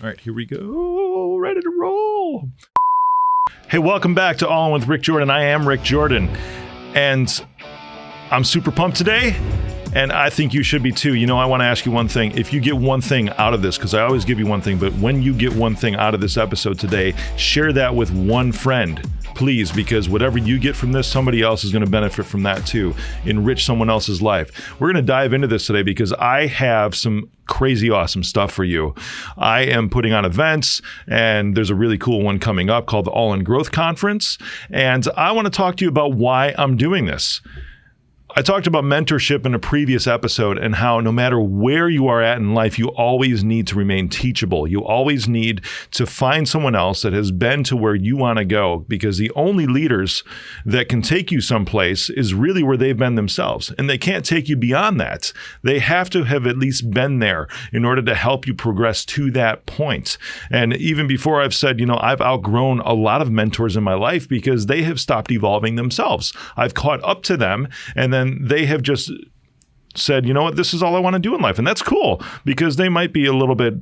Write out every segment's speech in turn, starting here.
All right, here we go. Ready to roll. Hey, welcome back to All In with Rick Jordan. I am Rick Jordan, and I'm super pumped today, and I think you should be too. You know, I want to ask you one thing. If you get one thing out of this, because I always give you one thing, but when you get one thing out of this episode today, share that with one friend, please, because whatever you get from this, somebody else is going to benefit from that too. Enrich someone else's life. We're going to dive into this today because I have some crazy awesome stuff for you. I am putting on events, and there's a really cool one coming up called the All In Growth Conference, and I want to talk to you about why I'm doing this. I talked about mentorship in a previous episode and how no matter where you are at in life, you always need to remain teachable. You always need to find someone else that has been to where you want to go, because the only leaders that can take you someplace is really where they've been themselves. And they can't take you beyond that. They have to have at least been there in order to help you progress to that point. And even before I've said, you know, I've outgrown a lot of mentors in my life because they have stopped evolving themselves. I've caught up to them, and then they have just said, you know what, this is all I want to do in life. And that's cool, because they might be a little bit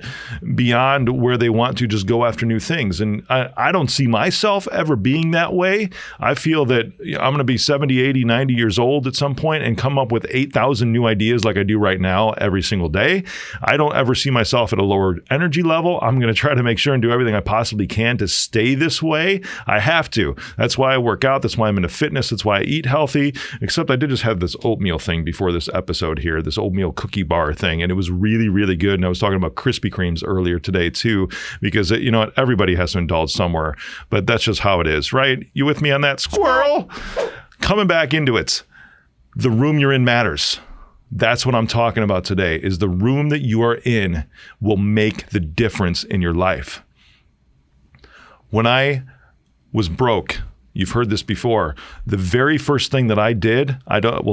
beyond where they want to just go after new things. And I don't see myself ever being that way. I feel that I'm going to be 70, 80, 90 years old at some point and come up with 8,000 new ideas like I do right now every single day. I don't ever see myself at a lower energy level. I'm going to try to make sure and do everything I possibly can to stay this way. I have to. That's why I work out. That's why I'm into fitness. That's why I eat healthy. Except I did just have this oatmeal thing before this episode here, this oatmeal cookie bar thing, and it was really, really good. And I was talking about Krispy Kremes earlier today too, because you know what, everybody has to indulge somewhere, but that's just how it is, right? You with me on that, squirrel? Coming back into it, the room you're in matters. That's what I'm talking about today, is the room that you are in will make the difference in your life. When I was broke, you've heard this before. The very first thing that I did,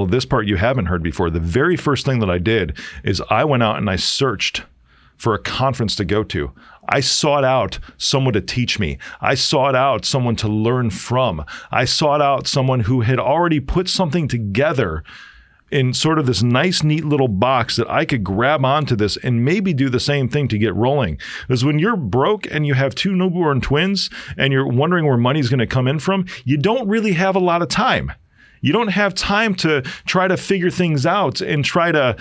this part you haven't heard before. The very first thing that I did is I went out and I searched for a conference to go to. I sought out someone to teach me. I sought out someone to learn from. I sought out someone who had already put something together in sort of this nice, neat little box that I could grab onto this and maybe do the same thing to get rolling. Because when you're broke and you have two newborn twins and you're wondering where money's going to come in from, you don't really have a lot of time. You don't have time to try to figure things out and try to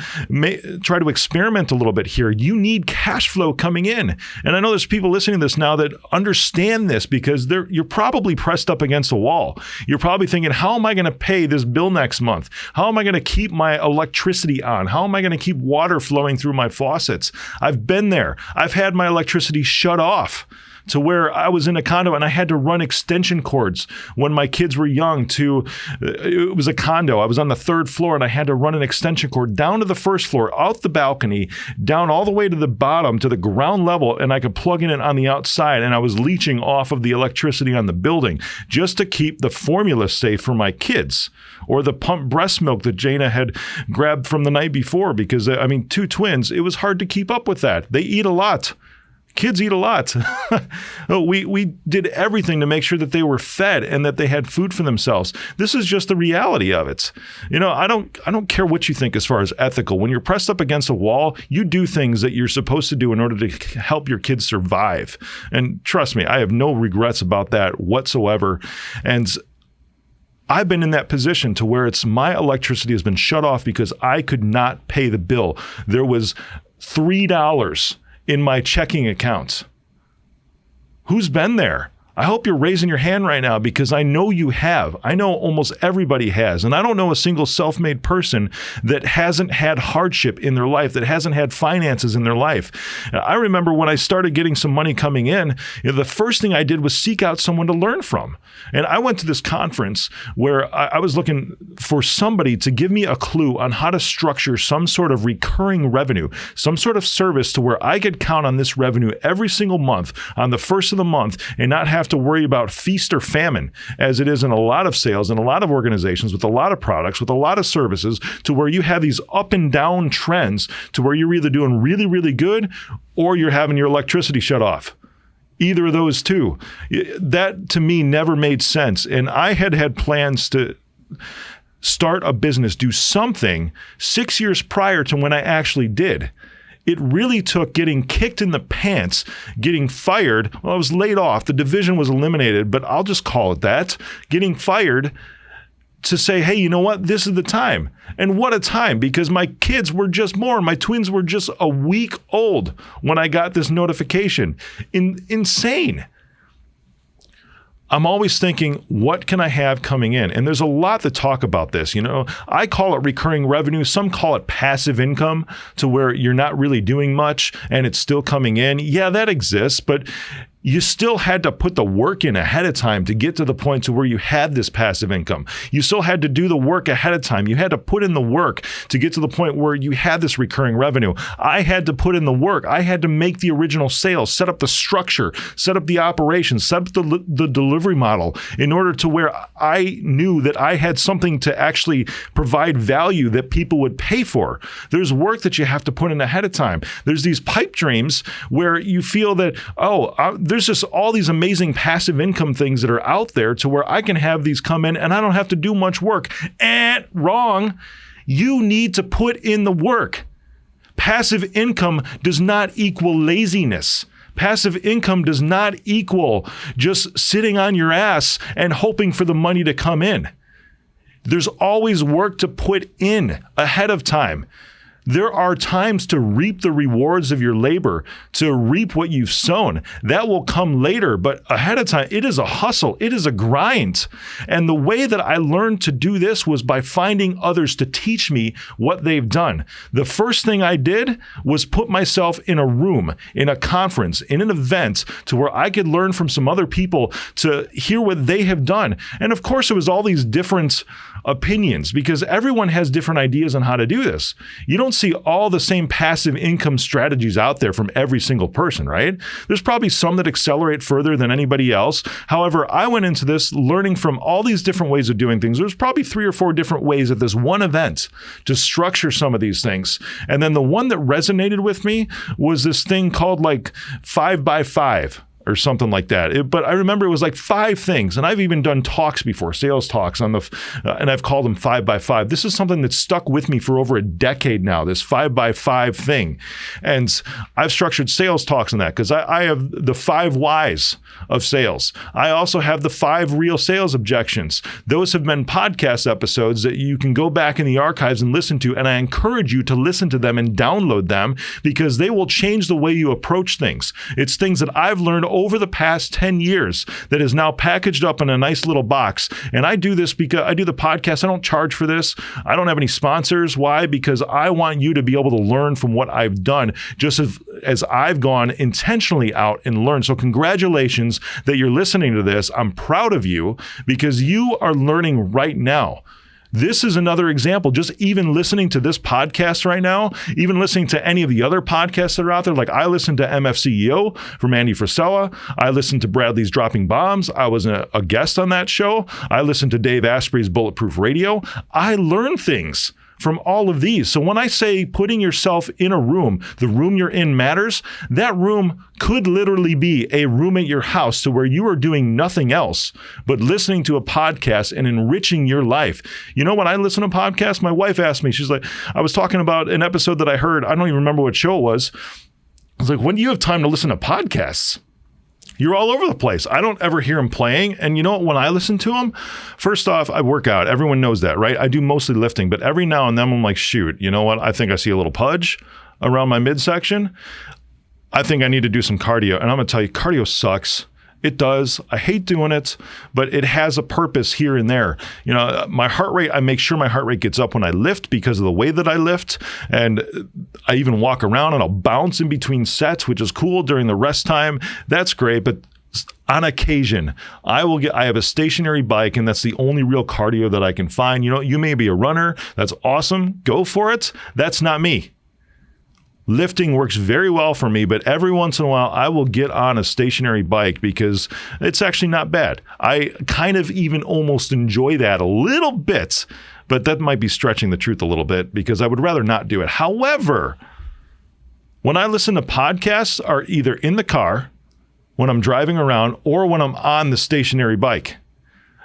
experiment a little bit here. You need cash flow coming in. And I know there's people listening to this now that understand this, because you're probably pressed up against a wall. You're probably thinking, how am I going to pay this bill next month? How am I going to keep my electricity on? How am I going to keep water flowing through my faucets? I've been there. I've had my electricity shut off to where I was in a condo and I had to run extension cords when my kids were young it was a condo. I was on the third floor and I had to run an extension cord down to the first floor, out the balcony, down all the way to the bottom, to the ground level, and I could plug in it on the outside, and I was leeching off of the electricity on the building just to keep the formula safe for my kids, or the pumped breast milk that Jana had grabbed from the night before, because, two twins, it was hard to keep up with that. They eat a lot. Kids eat a lot. We did everything to make sure that they were fed and that they had food for themselves. This is just the reality of it. You know, I don't care what you think as far as ethical. When you're pressed up against a wall, you do things that you're supposed to do in order to help your kids survive. And trust me, I have no regrets about that whatsoever. And I've been in that position to where my electricity has been shut off because I could not pay the bill. There was $3 in my checking accounts. Who's been there? I hope you're raising your hand right now, because I know you have. I know almost everybody has. And I don't know a single self-made person that hasn't had hardship in their life, that hasn't had finances in their life. I remember when I started getting some money coming in, the first thing I did was seek out someone to learn from. And I went to this conference where I was looking for somebody to give me a clue on how to structure some sort of recurring revenue, some sort of service to where I could count on this revenue every single month on the first of the month and not have to worry about feast or famine, as it is in a lot of sales and a lot of organizations with a lot of products, with a lot of services, to where you have these up and down trends to where you're either doing really, really good or you're having your electricity shut off. Either of those two. That to me never made sense. And I had plans to start a business, do something 6 years prior to when I actually did. It really took getting kicked in the pants, getting fired. Well, I was laid off. The division was eliminated, but I'll just call it that. Getting fired to say, hey, you know what? This is the time. And what a time, because my kids were just born. My twins were just a week old when I got this notification. Insane. I'm always thinking, what can I have coming in? And there's a lot to talk about this. You know, I call it recurring revenue. Some call it passive income, to where you're not really doing much and it's still coming in. Yeah, that exists, but you still had to put the work in ahead of time to get to the point to where you had this passive income. You still had to do the work ahead of time. You had to put in the work to get to the point where you had this recurring revenue. I had to put in the work. I had to make the original sales, set up the structure, set up the operations, set up the delivery model in order to where I knew that I had something to actually provide value that people would pay for. There's work that you have to put in ahead of time. There's these pipe dreams where you feel that, there's just all these amazing passive income things that are out there to where I can have these come in and I don't have to do much work. Wrong. You need to put in the work. Passive income does not equal laziness. Passive income does not equal just sitting on your ass and hoping for the money to come in. There's always work to put in ahead of time. There are times to reap the rewards of your labor, to reap what you've sown. That will come later, but ahead of time, it is a hustle. It is a grind. And the way that I learned to do this was by finding others to teach me what they've done. The first thing I did was put myself in a room, in a conference, in an event, to where I could learn from some other people to hear what they have done. And of course, it was all these different opinions, because everyone has different ideas on how to do this. You don't see all the same passive income strategies out there from every single person, right? There's probably some that accelerate further than anybody else. However, I went into this learning from all these different ways of doing things. There's probably 3 or 4 different ways at this one event to structure some of these things. And then the one that resonated with me was this thing called like 5x5. Or something like that. But I remember it was like 5 things. And I've even done talks before, sales talks and I've called them 5x5. This is something that's stuck with me for over a decade now, this 5x5 thing. And I've structured sales talks on that because I have the 5 whys of sales. I also have the 5 real sales objections. Those have been podcast episodes that you can go back in the archives and listen to. And I encourage you to listen to them and download them because they will change the way you approach things. It's things that I've learned over the past 10 years that is now packaged up in a nice little box. And I do this because I do the podcast. I don't charge for this. I don't have any sponsors. Why? Because I want you to be able to learn from what I've done, just as I've gone intentionally out and learned. So congratulations that you're listening to this. I'm proud of you because you are learning right now. This is another example. Just even listening to this podcast right now, even listening to any of the other podcasts that are out there, like I listened to MFCEO from Andy Frisella. I listened to Bradley's Dropping Bombs. I was a guest on that show. I listened to Dave Asprey's Bulletproof Radio. I learned things from all of these. So when I say putting yourself in a room, the room you're in matters, that room could literally be a room at your house to where you are doing nothing else but listening to a podcast and enriching your life. You know, when I listen to podcasts, my wife asked me, she's like, I was talking about an episode that I heard, I don't even remember what show it was. I was like, when do you have time to listen to podcasts? You're all over the place. I don't ever hear them playing. And you know what? When I listen to them, first off, I work out. Everyone knows that, right? I do mostly lifting, but every now and then I'm like, shoot, you know what? I think I see a little pudge around my midsection. I think I need to do some cardio. And I'm going to tell you, cardio sucks. It does. I hate doing it, but it has a purpose here and there. You know, my heart rate, I make sure my heart rate gets up when I lift because of the way that I lift. And I even walk around and I'll bounce in between sets, which is cool during the rest time. That's great. But on occasion, I have a stationary bike and that's the only real cardio that I can find. You know, you may be a runner. That's awesome. Go for it. That's not me. Lifting works very well for me, but every once in a while I will get on a stationary bike because it's actually not bad. I kind of even almost enjoy that a little bit, but that might be stretching the truth a little bit because I would rather not do it. However, when I listen to podcasts are either in the car, when I'm driving around, or when I'm on the stationary bike.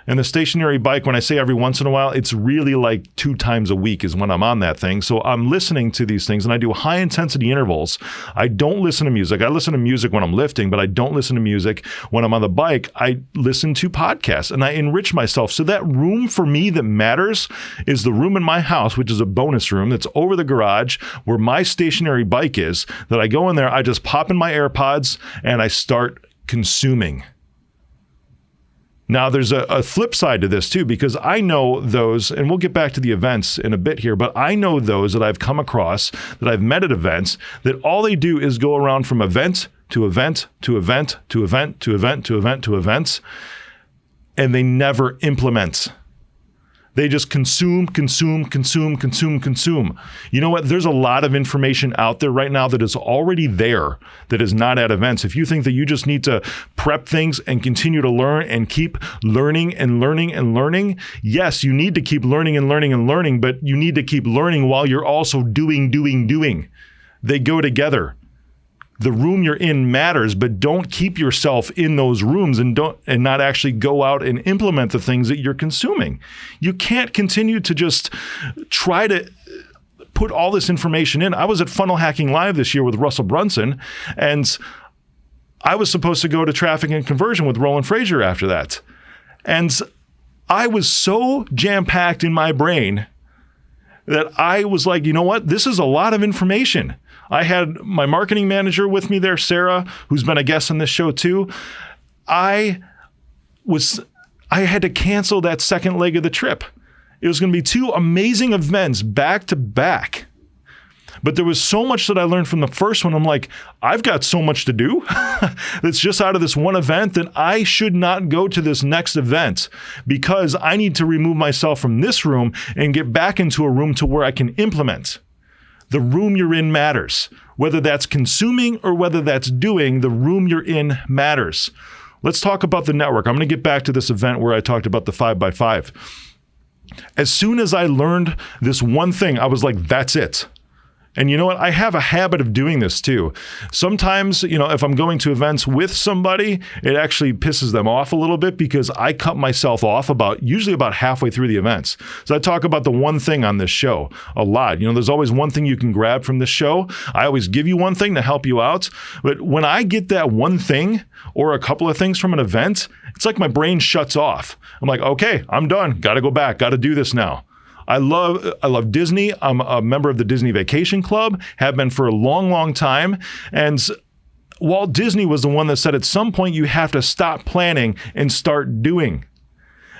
And the stationary bike, when I say every once in a while, it's really like 2 times a week is when I'm on that thing. So I'm listening to these things and I do high intensity intervals. I don't listen to music. I listen to music when I'm lifting, but I don't listen to music when I'm on the bike. I listen to podcasts and I enrich myself. So that room for me that matters is the room in my house, which is a bonus room that's over the garage where my stationary bike is, that I go in there, I just pop in my AirPods and I start consuming. Now, there's a flip side to this too, because I know those, and we'll get back to the events in a bit here, but I know those that I've come across, that I've met at events, that all they do is go around from event to event to event to event to event to event to events, and they never implement. They just consume. You know what? There's a lot of information out there right now that is already there that is not at events. If you think that you just need to prep things and continue to learn and keep learning and learning and learning, yes, you need to keep learning and learning and learning, but you need to keep learning while you're also doing. They go together. The room you're in matters, but don't keep yourself in those rooms and not actually go out and implement the things that you're consuming. You can't continue to just try to put all this information in. I was at Funnel Hacking Live this year with Russell Brunson, and I was supposed to go to Traffic and Conversion with Roland Frazier after that. And I was so jam-packed in my brain that I was like, you know what? This is a lot of information. I had my marketing manager with me there, Sarah, who's been a guest on this show too. I had to cancel that second leg of the trip. It was going to be 2 amazing events back to back. But there was so much that I learned from the first one. I'm like, I've got so much to do that's just out of this one event that I should not go to this next event because I need to remove myself from this room and get back into a room to where I can implement. The room you're in matters. Whether that's consuming or whether that's doing, the room you're in matters. Let's talk about the network. I'm going to get back to this event where I talked about the 5x5. As soon as I learned this one thing, I was like, that's it. And you know what? I have a habit of doing this too. Sometimes, if I'm going to events with somebody, it actually pisses them off a little bit because I cut myself off usually about halfway through the events. So I talk about the one thing on this show a lot. There's always one thing you can grab from this show. I always give you one thing to help you out. But when I get that one thing or a couple of things from an event, it's like my brain shuts off. I'm like, okay, I'm done. Got to go back. Got to do this now. I love Disney. I'm a member of the Disney Vacation Club, have been for a long, long time. And Walt Disney was the one that said at some point you have to stop planning and start doing.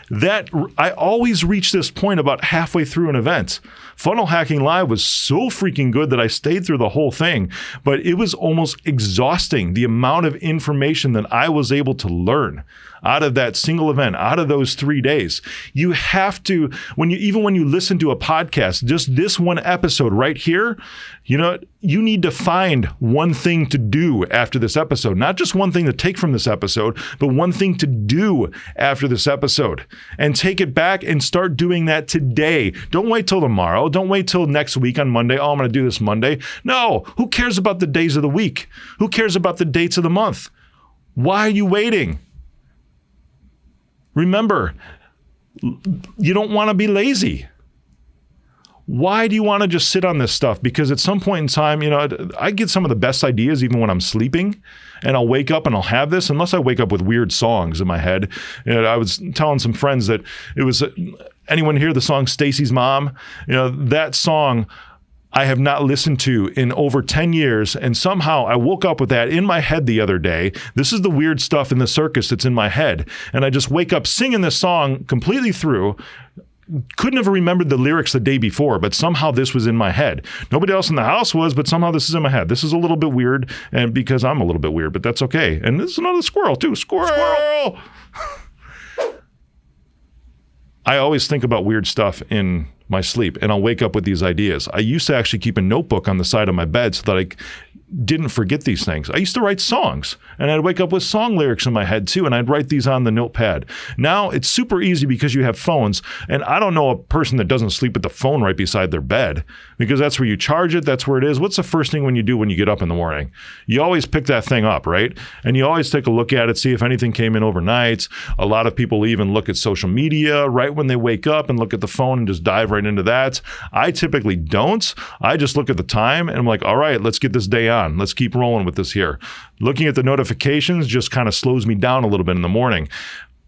That I always reach this point about halfway through an event. Funnel Hacking Live was so freaking good that I stayed through the whole thing, but it was almost exhausting, the amount of information that I was able to learn out of that single event, out of those 3 days. You have to, when you listen to a podcast, just this one episode right here, you need to find one thing to do after this episode, not just one thing to take from this episode, but one thing to do after this episode, and take it back and start doing that today. Don't wait till tomorrow. Don't wait till next week on Monday. Oh, I'm going to do this Monday. No, who cares about the days of the week? Who cares about the dates of the month? Why are you waiting? Remember, you don't want to be lazy. Why do you want to just sit on this stuff? Because at some point in time, I get some of the best ideas even when I'm sleeping, and I'll wake up and I'll have this, unless I wake up with weird songs in my head. I was telling some friends that it was, anyone hear the song Stacy's Mom? That song I have not listened to in over 10 years, and somehow I woke up with that in my head the other day. This is the weird stuff in the circus that's in my head, and I just wake up singing this song completely through. Couldn't have remembered the lyrics the day before, but somehow this was in my head. Nobody else in the house was, but somehow this is in my head. This is a little bit weird, and because I'm a little bit weird, but that's okay. And this is another squirrel too. Squirrel! I always think about weird stuff in my sleep, and I'll wake up with these ideas. I used to actually keep a notebook on the side of my bed so that didn't forget these things. I used to write songs, and I'd wake up with song lyrics in my head too, and I'd write these on the notepad. Now it's super easy because you have phones, and I don't know a person that doesn't sleep with the phone right beside their bed, because that's where you charge it, that's where it is. What's the first thing when you do when you get up in the morning? You always pick that thing up, right? And you always take a look at it, see if anything came in overnight. A lot of people even look at social media right when they wake up and look at the phone and just dive right into that. I typically don't. I just look at the time and I'm like, all right, let's get this day on. Let's keep rolling with this here. Looking at the notifications just kind of slows me down a little bit in the morning.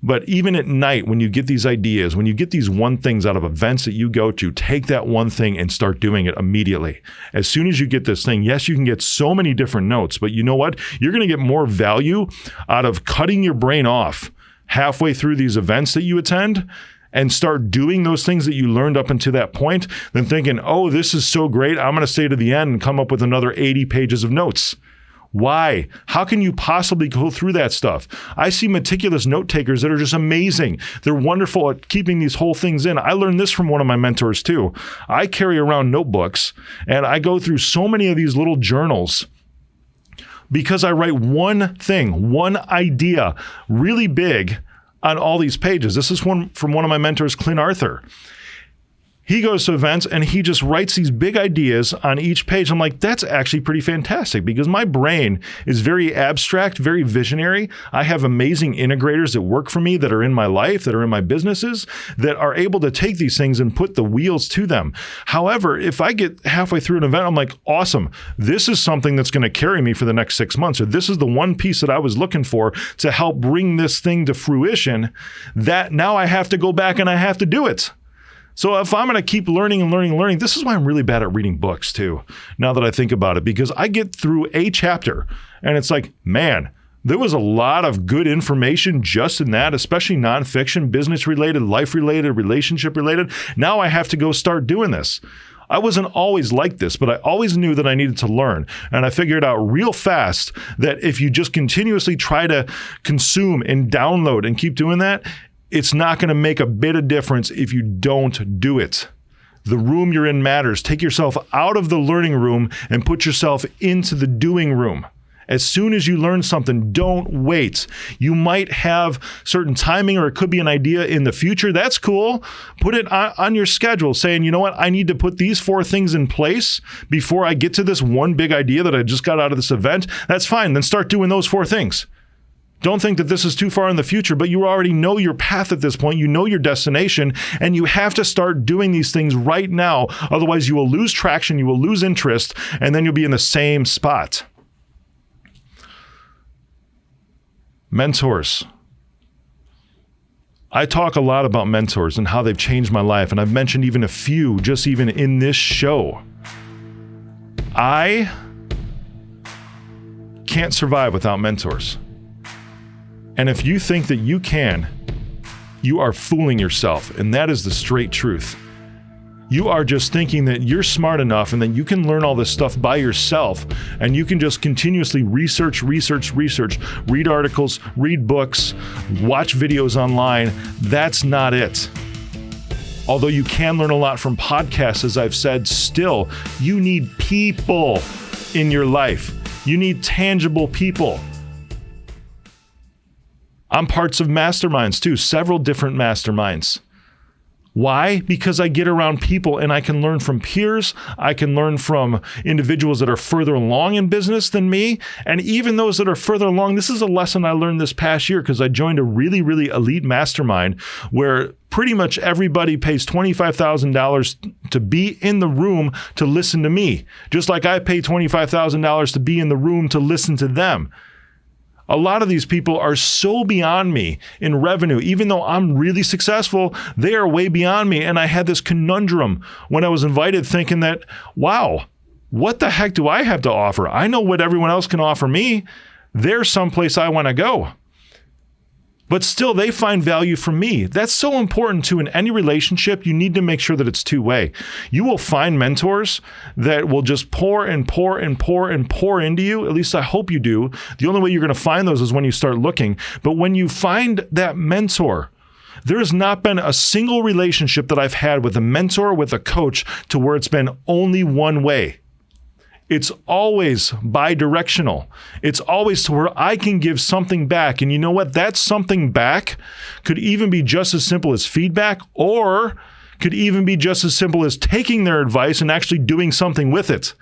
But even at night, when you get these ideas, when you get these one things out of events that you go to, take that one thing and start doing it immediately. As soon as you get this thing, yes, you can get so many different notes, but you know what? You're going to get more value out of cutting your brain off halfway through these events that you attend and start doing those things that you learned up until that point than thinking, oh, this is so great, I'm going to stay to the end and come up with another 80 pages of notes. Why? How can you possibly go through that stuff? I see meticulous note takers that are just amazing. They're wonderful at keeping these whole things in. I learned this from one of my mentors too. I carry around notebooks and I go through so many of these little journals because I write one thing, one idea really big on all these pages. This is one from one of my mentors, Clint Arthur. He goes to events and he just writes these big ideas on each page. I'm like, that's actually pretty fantastic because my brain is very abstract, very visionary. I have amazing integrators that work for me that are in my life, that are in my businesses, that are able to take these things and put the wheels to them. However, if I get halfway through an event, I'm like, awesome, this is something that's going to carry me for the next 6 months, or this is the one piece that I was looking for to help bring this thing to fruition, that now I have to go back and I have to do it. So if I'm going to keep learning and learning and learning, this is why I'm really bad at reading books too, now that I think about it, because I get through a chapter and it's like, man, there was a lot of good information just in that, especially nonfiction, business related, life related, relationship related. Now I have to go start doing this. I wasn't always like this, but I always knew that I needed to learn. And I figured out real fast that if you just continuously try to consume and download and keep doing that, it's not going to make a bit of difference if you don't do it. The room you're in matters. Take yourself out of the learning room and put yourself into the doing room. As soon as you learn something, don't wait. You might have certain timing, or it could be an idea in the future. That's cool. Put it on your schedule saying, you know what, I need to put these 4 things in place before I get to this one big idea that I just got out of this event. That's fine. Then start doing those 4 things. Don't think that this is too far in the future, but you already know your path at this point. You know your destination, and you have to start doing these things right now. Otherwise, you will lose traction, you will lose interest, and then you'll be in the same spot. Mentors. I talk a lot about mentors and how they've changed my life, and I've mentioned even a few just even in this show. I can't survive without mentors. And if you think that you can, you are fooling yourself, and that is the straight truth. You are just thinking that you're smart enough and that you can learn all this stuff by yourself, and you can just continuously research, read articles, read books, watch videos online. That's not it. Although you can learn a lot from podcasts, as I've said, still, you need people in your life. You need tangible people. I'm parts of masterminds too, several different masterminds. Why? Because I get around people and I can learn from peers. I can learn from individuals that are further along in business than me. And even those that are further along, this is a lesson I learned this past year because I joined a really, really elite mastermind where pretty much everybody pays $25,000 to be in the room to listen to me, just like I pay $25,000 to be in the room to listen to them. A lot of these people are so beyond me in revenue. Even though I'm really successful, they are way beyond me. And I had this conundrum when I was invited thinking that, wow, what the heck do I have to offer? I know what everyone else can offer me. There's someplace I want to go. But still, they find value from me. That's so important too. In any relationship, you need to make sure that it's two-way. You will find mentors that will just pour and pour and pour and pour into you. At least I hope you do. The only way you're going to find those is when you start looking. But when you find that mentor, there has not been a single relationship that I've had with a mentor, with a coach, to where it's been only one way. It's always bi-directional. It's always to where I can give something back. And you know what? That something back could even be just as simple as feedback, or could even be just as simple as taking their advice and actually doing something with it.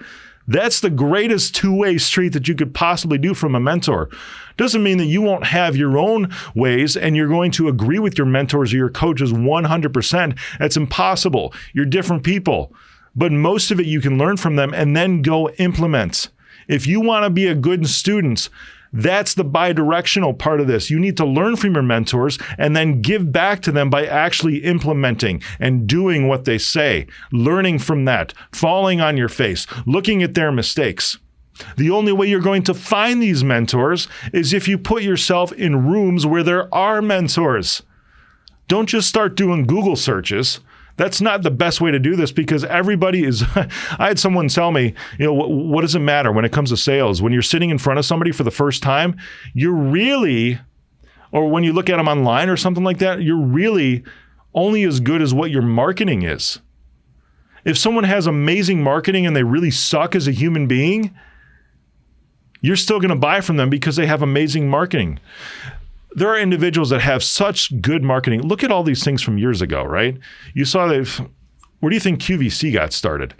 That's the greatest two-way street that you could possibly do from a mentor. Doesn't mean that you won't have your own ways and you're going to agree with your mentors or your coaches 100%. That's impossible. You're different people. But most of it you can learn from them and then go implement. If you want to be a good student, that's the bi-directional part of this. You need to learn from your mentors and then give back to them by actually implementing and doing what they say, learning from that, falling on your face, looking at their mistakes. The only way you're going to find these mentors is if you put yourself in rooms where there are mentors. Don't just start doing Google searches. That's not the best way to do this, because everybody is, I had someone tell me, what does it matter when it comes to sales? When you're sitting in front of somebody for the first time, you're really, or when you look at them online or something like that, you're really only as good as what your marketing is. If someone has amazing marketing and they really suck as a human being, you're still going to buy from them because they have amazing marketing. There are individuals that have such good marketing. Look at all these things from years ago, right? You saw where do you think QVC got started?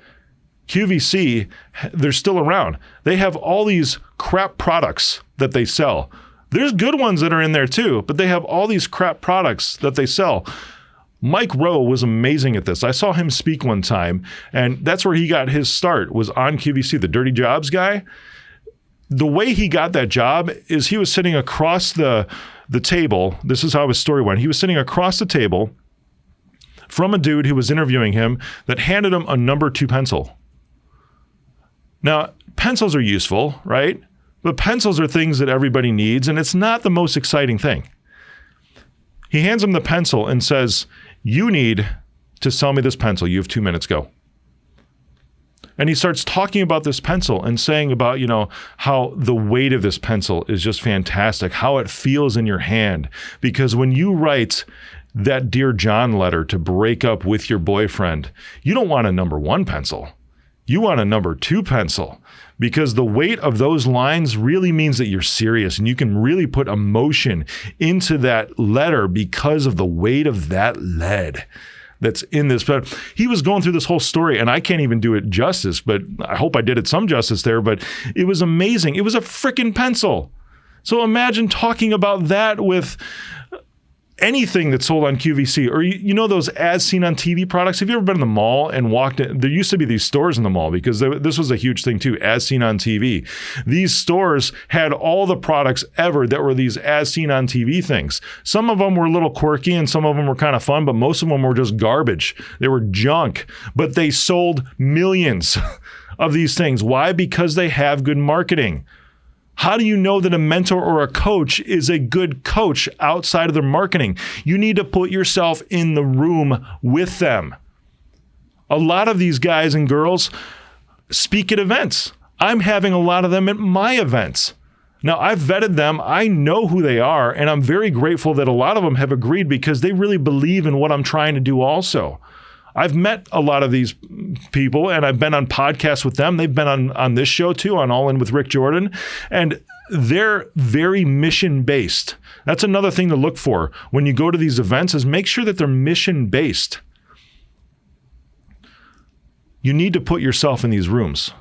QVC, they're still around. They have all these crap products that they sell. There's good ones that are in there too, but they have all these crap products that they sell. Mike Rowe was amazing at this. I saw him speak one time, and that's where he got his start, was on QVC, the Dirty Jobs guy. The way he got that job is he was sitting across the table. This is how his story went. He was sitting across the table from a dude who was interviewing him that handed him a number 2 pencil. Now, pencils are useful, right? But pencils are things that everybody needs, and it's not the most exciting thing. He hands him the pencil and says, "You need to sell me this pencil. You have 2 minutes, go." And he starts talking about this pencil and saying about, how the weight of this pencil is just fantastic, how it feels in your hand. Because when you write that Dear John letter to break up with your boyfriend, you don't want a number 1 pencil. You want a number 2 pencil, because the weight of those lines really means that you're serious and you can really put emotion into that letter because of the weight of that lead that's in this. But he was going through this whole story, and I can't even do it justice, but I hope I did it some justice there. But it was amazing. It was a freaking pencil. So imagine talking about that with anything that's sold on QVC, or those as seen on TV products. Have you ever been in the mall and walked in? There used to be these stores in the mall, because this was a huge thing too, as seen on TV. These stores had all the products ever that were these as seen on TV things. Some of them were a little quirky and some of them were kind of fun, but most of them were just garbage. They were junk, but they sold millions of these things. Why? Because they have good marketing. How do you know that a mentor or a coach is a good coach outside of their marketing? You need to put yourself in the room with them. A lot of these guys and girls speak at events. I'm having a lot of them at my events. Now, I've vetted them. I know who they are, and I'm very grateful that a lot of them have agreed, because they really believe in what I'm trying to do also. I've met a lot of these people, and I've been on podcasts with them. They've been on this show too, on All In with Rick Jordan, and they're very mission-based. That's another thing to look for when you go to these events, is make sure that they're mission-based. You need to put yourself in these rooms.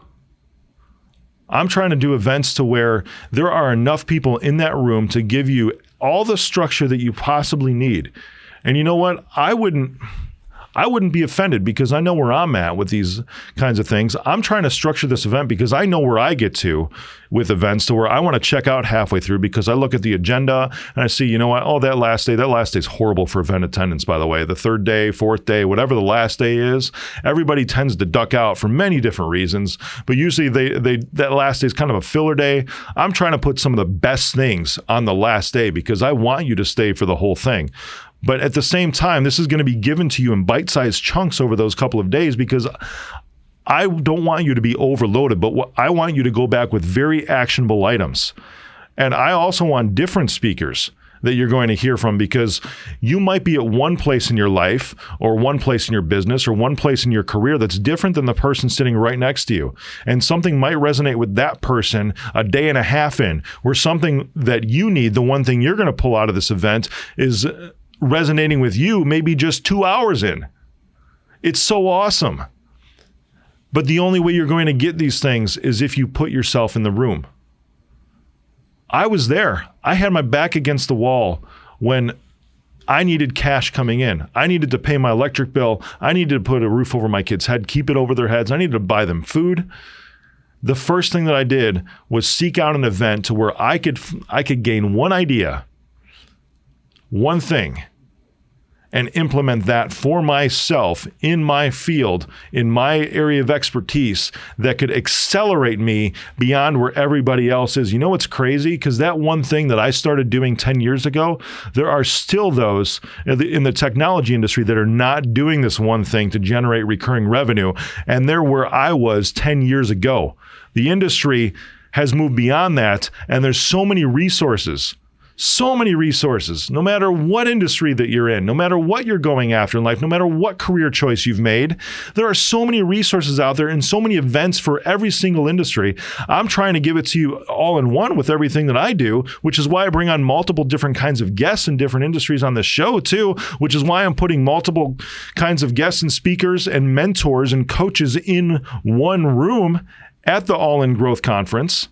I'm trying to do events to where there are enough people in that room to give you all the structure that you possibly need. And you know what? I wouldn't be offended, because I know where I'm at with these kinds of things. I'm trying to structure this event because I know where I get to with events, to where I want to check out halfway through, because I look at the agenda and I see, you know what? Oh, that last day's horrible for event attendance, by the way. The 3rd day, 4th day, whatever the last day is, everybody tends to duck out for many different reasons. But usually that last day is kind of a filler day. I'm trying to put some of the best things on the last day, because I want you to stay for the whole thing. But at the same time, this is going to be given to you in bite-sized chunks over those couple of days, because I don't want you to be overloaded, but I want you to go back with very actionable items. And I also want different speakers that you're going to hear from, because you might be at one place in your life or one place in your business or one place in your career that's different than the person sitting right next to you. And something might resonate with that person a day and a half in, where something that you need, the one thing you're going to pull out of this event, is resonating with you maybe just 2 hours in. It's so awesome. But the only way you're going to get these things is if you put yourself in the room. I was there. I had my back against the wall when I needed cash coming in. I needed to pay my electric bill. I needed to put a roof over my kids' head, keep it over their heads. I needed to buy them food. The first thing that I did was seek out an event to where I could gain one idea, one thing, and implement that for myself in my field, in my area of expertise, that could accelerate me beyond where everybody else is. You know what's crazy? Because that one thing that I started doing 10 years ago, there are still those in the technology industry that are not doing this one thing to generate recurring revenue. And they're where I was 10 years ago. The industry has moved beyond that, and there's so many resources. So many resources, no matter what industry that you're in, no matter what you're going after in life, no matter what career choice you've made, there are so many resources out there and so many events for every single industry. I'm trying to give it to you all in one with everything that I do, which is why I bring on multiple different kinds of guests in different industries on this show too, which is why I'm putting multiple kinds of guests and speakers and mentors and coaches in one room at the All In Growth Conference,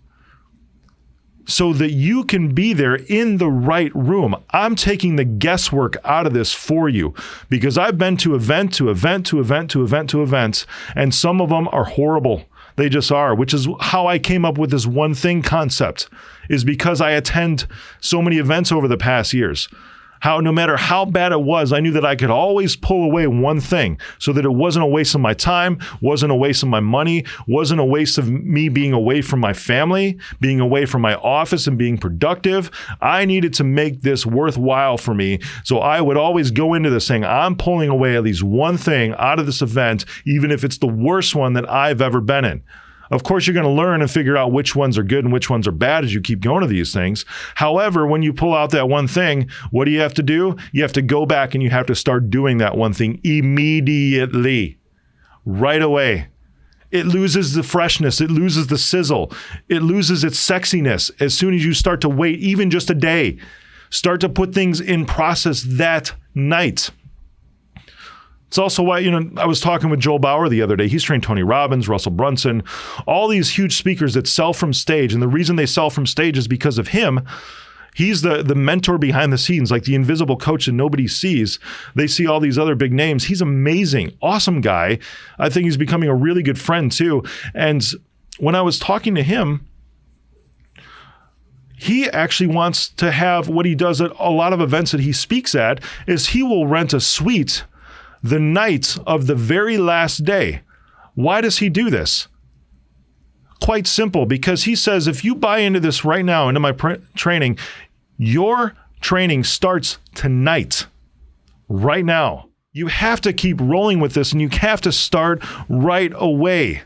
so that you can be there in the right room. I'm taking the guesswork out of this for you, because I've been to event to event to event to event to events, and some of them are horrible. They just are, which is how I came up with this one thing concept, is because I attend so many events over the past years. How no matter how bad it was, I knew that I could always pull away one thing, so that it wasn't a waste of my time, wasn't a waste of my money, wasn't a waste of me being away from my family, being away from my office and being productive. I needed to make this worthwhile for me. So I would always go into this saying, I'm pulling away at least one thing out of this event, even if it's the worst one that I've ever been in. Of course, you're going to learn and figure out which ones are good and which ones are bad as you keep going to these things. However, when you pull out that one thing, what do you have to do? You have to go back and you have to start doing that one thing immediately, right away. It loses the freshness. It loses the sizzle. It loses its sexiness as soon as you start to wait even just a day. Start to put things in process that night. It's also why, I was talking with Joel Bauer the other day. He's trained Tony Robbins, Russell Brunson, all these huge speakers that sell from stage. And the reason they sell from stage is because of him. He's the mentor behind the scenes, like the invisible coach that nobody sees. They see all these other big names. He's amazing, awesome guy. I think he's becoming a really good friend too. And when I was talking to him, he actually wants to have, what he does at a lot of events that he speaks at, is he will rent a suite the night of the very last day. Why does he do this? Quite simple, because he says, if you buy into this right now, into my training, your training starts tonight, right now. You have to keep rolling with this, and you have to start right away.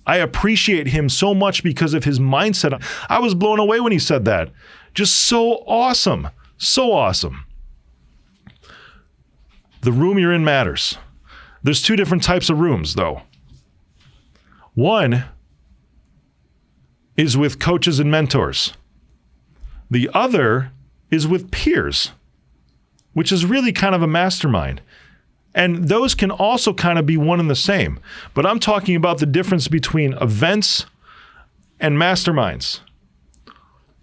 I appreciate him so much because of his mindset. I was blown away when he said that. Just so awesome. So awesome. The room you're in matters. There's two different types of rooms, though. One is with coaches and mentors. The other is with peers, which is really kind of a mastermind. And those can also kind of be one and the same. But I'm talking about the difference between events and masterminds.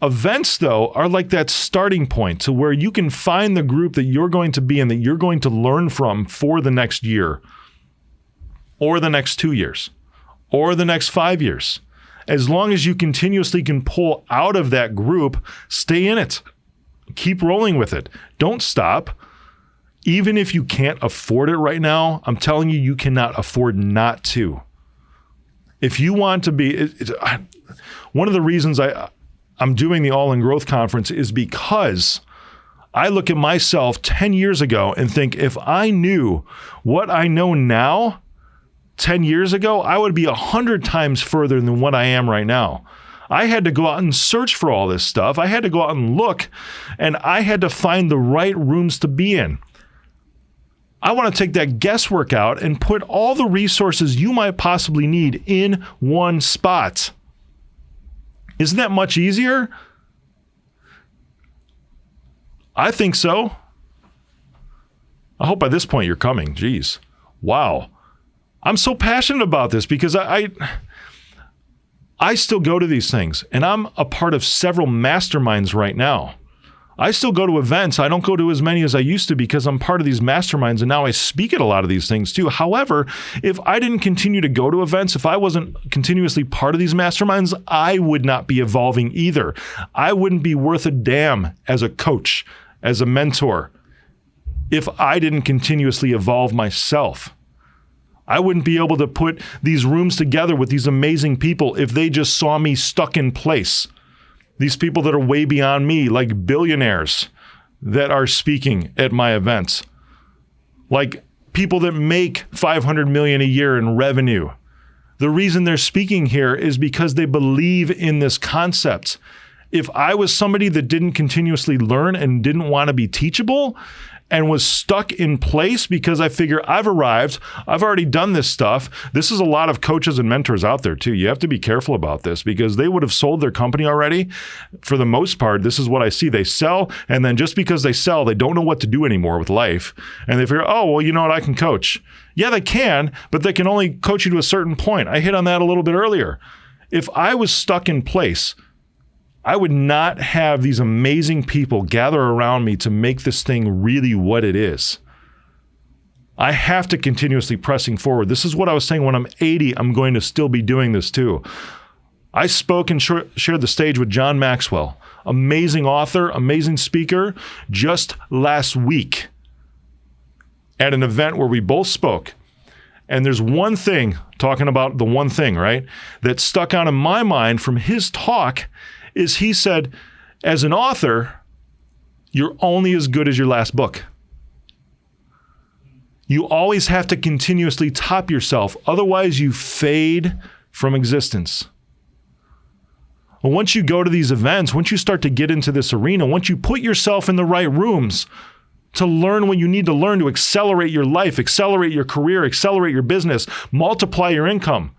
Events, though, are like that starting point to where you can find the group that you're going to be in, that you're going to learn from for the next year, or the next 2 years, or the next 5 years. As long as you continuously can pull out of that group, stay in it. Keep rolling with it. Don't stop. Even if you can't afford it right now, I'm telling you, you cannot afford not to. If you want to be, one of the reasons I'm doing the All In Growth Conference is because I look at myself 10 years ago and think, if I knew what I know now 10 years ago, I would be 100 times further than what I am right now. I had to go out and search for all this stuff. I had to go out and look, and I had to find the right rooms to be in. I want to take that guesswork out and put all the resources you might possibly need in one spot. Isn't that much easier? I think so. I hope by this point you're coming. Jeez. Wow. I'm so passionate about this because I still go to these things, and I'm a part of several masterminds right now. I still go to events. I don't go to as many as I used to because I'm part of these masterminds, and now I speak at a lot of these things too. However, if I didn't continue to go to events, if I wasn't continuously part of these masterminds, I would not be evolving either. I wouldn't be worth a damn as a coach, as a mentor, if I didn't continuously evolve myself. I wouldn't be able to put these rooms together with these amazing people if they just saw me stuck in place. These people that are way beyond me, like billionaires that are speaking at my events, like people that make $500 million a year in revenue. The reason they're speaking here is because they believe in this concept. If I was somebody that didn't continuously learn and didn't want to be teachable and was stuck in place because I figure I've arrived, I've already done this stuff. This is a lot of coaches and mentors out there too. You have to be careful about this because they would have sold their company already. For the most part, this is what I see. They sell, and then just because they sell, they don't know what to do anymore with life. And they figure, oh, well, you know what, I can coach. Yeah, they can, but they can only coach you to a certain point. I hit on that a little bit earlier. If I was stuck in place, I would not have these amazing people gather around me to make this thing really what it is. I have to continuously pressing forward. This is what I was saying. When I'm 80, I'm going to still be doing this too. I spoke and shared the stage with John Maxwell, amazing author, amazing speaker, just last week at an event where we both spoke. And there's one thing, talking about the one thing, right, that stuck out in my mind from his talk is he said, as an author, you're only as good as your last book. You always have to continuously top yourself. Otherwise, you fade from existence. Well, once you go to these events, once you start to get into this arena, once you put yourself in the right rooms to learn what you need to learn to accelerate your life, accelerate your career, accelerate your business, multiply your income,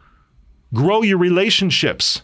grow your relationships,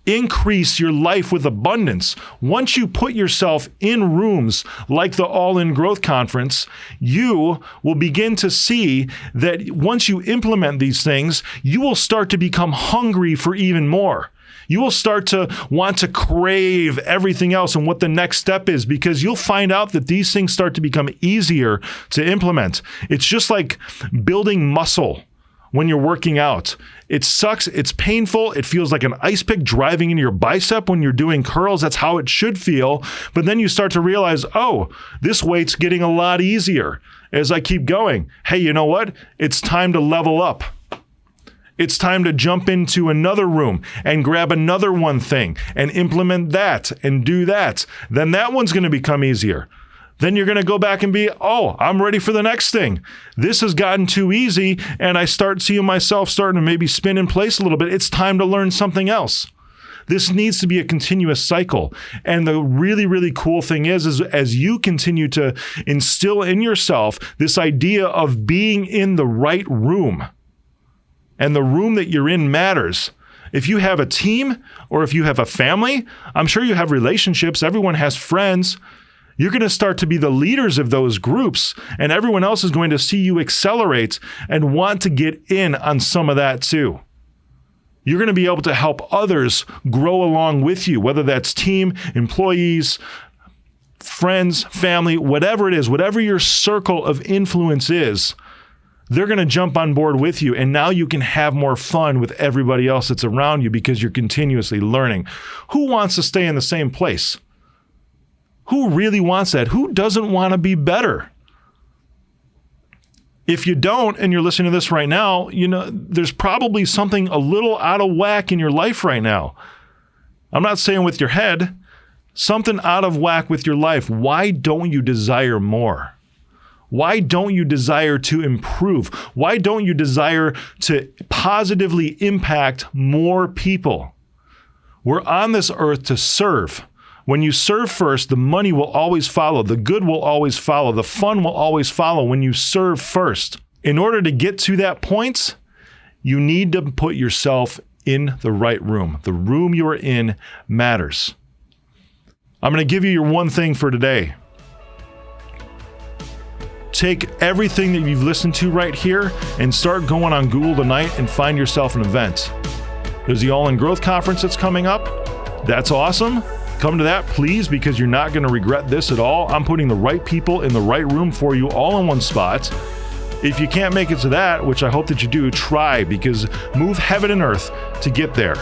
increase your life with abundance. Once you put yourself in rooms like the All-In Growth Conference, you will begin to see that once you implement these things, you will start to become hungry for even more. You will start to want to crave everything else and what the next step is, because you'll find out that these things start to become easier to implement. It's just like building muscle when you're working out. It sucks. It's painful. It feels like an ice pick driving into your bicep when you're doing curls. That's how it should feel. But then you start to realize, oh, this weight's getting a lot easier as I keep going. Hey, you know what? It's time to level up. It's time to jump into another room and grab another one thing and implement that and do that. Then that one's going to become easier. Then you're going to go back and be, oh, I'm ready for the next thing. This has gotten too easy, and I start seeing myself starting to maybe spin in place a little bit. It's time to learn something else. This needs to be a continuous cycle. And the really, really cool thing is as you continue to instill in yourself this idea of being in the right room, and the room that you're in matters. If you have a team or if you have a family, I'm sure you have relationships. Everyone has friends. You're going to start to be the leaders of those groups, and everyone else is going to see you accelerate and want to get in on some of that too. You're going to be able to help others grow along with you, whether that's team, employees, friends, family, whatever it is, whatever your circle of influence is. They're going to jump on board with you, and now you can have more fun with everybody else that's around you because you're continuously learning. Who wants to stay in the same place? Who really wants that? Who doesn't want to be better? If you don't, and you're listening to this right now, you know, there's probably something a little out of whack in your life right now. I'm not saying with your head, something out of whack with your life. Why don't you desire more? Why don't you desire to improve? Why don't you desire to positively impact more people? We're on this earth to serve. When you serve first, the money will always follow. The good will always follow. The fun will always follow when you serve first. In order to get to that point, you need to put yourself in the right room. The room you are in matters. I'm going to give you your one thing for today. Take everything that you've listened to right here and start going on Google tonight and find yourself an event. There's the All In Growth Conference that's coming up. That's awesome. Come to that, please, because you're not going to regret this at all. I'm putting the right people in the right room for you all in one spot. If you can't make it to that, which I hope that you do, try, because move heaven and earth to get there.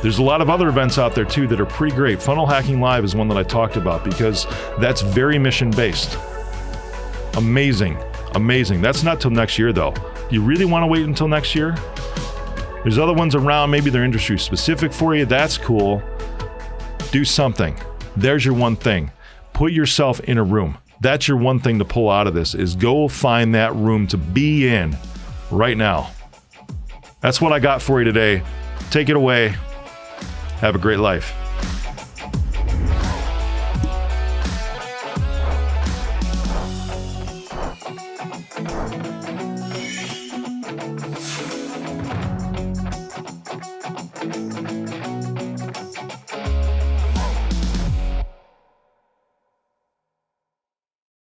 There's a lot of other events out there too that are pretty great. Funnel Hacking Live is one that I talked about because that's very mission-based. Amazing, amazing. That's not till next year though. You really want to wait until next year? There's other ones around, maybe they're industry specific for you. That's cool. Do something. There's your one thing. Put yourself in a room. That's your one thing to pull out of this, is go find that room to be in right now. That's what I got for you today. Take it away. Have a great life.